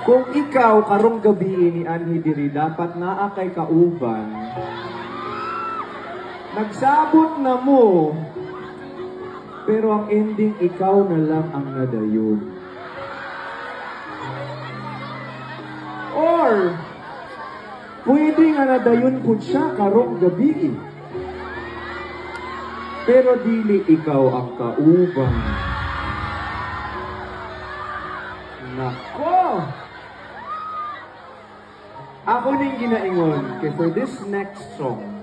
Kung ikaw karong gabi ni Anhi diri dapat naa kay kauban. Nagsabot na mo, pero ang ending ikaw na lang ang nadayon. Or pwede nga nadayon po siya karong gabi. Pero dili ikaw ang kauban. Nako! Ako ning ginaingon, kay for this next song,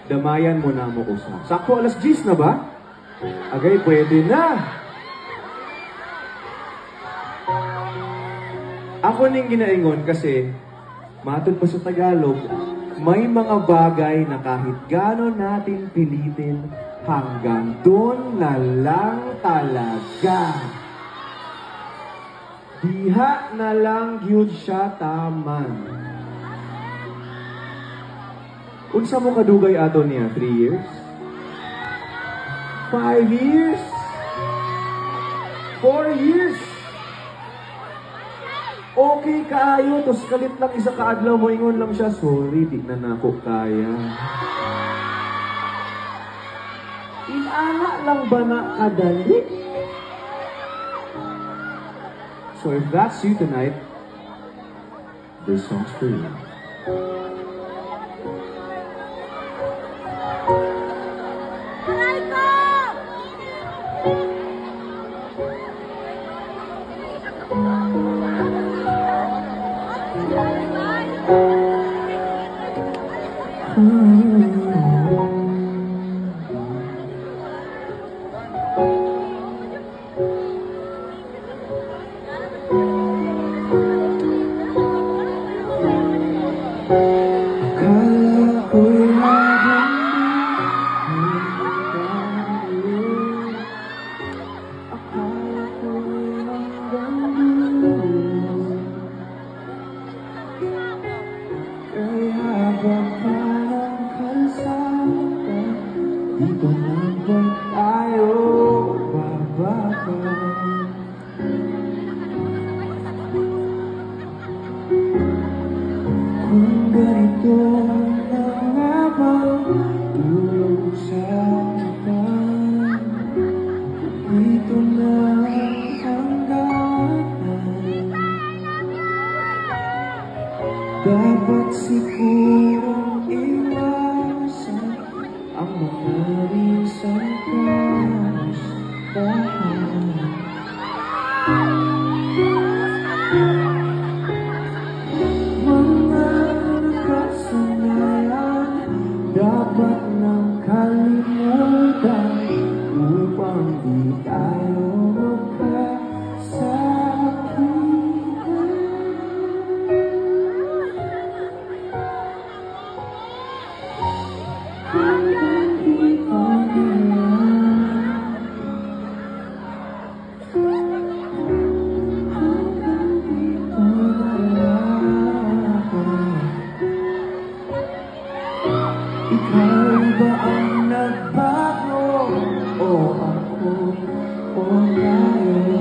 damayan mo na mo usa. Sakto alas 10 na ba? Agay, pwede na. Ako ning ginaingon kasi, matod pa sa Tagalog, may mga bagay na kahit gano'n natin pilitin, hanggang doon na lang talaga. Diha na lang yun siya taman. Unsa mo kadugay ato niya? 3 years? 5 years? 4 years? Okay kaayo, tos kalit lang isa kaadlaw mo, ingon lang siya, sorry, di na nako kaya. Inana lang ba na kadali? So if that's you tonight, this song's for you. Dito lang ba tayo bababa? Kung ganito na nga ba tulog sa akin? Dito na hangganan. Dapat siguro iwasan ang mga minsan kamustahan. Mga nakasanayan dapat nang kalimutan upang di tayo magkasakitan. Ikaw ba ang nagbago o ako o tayo?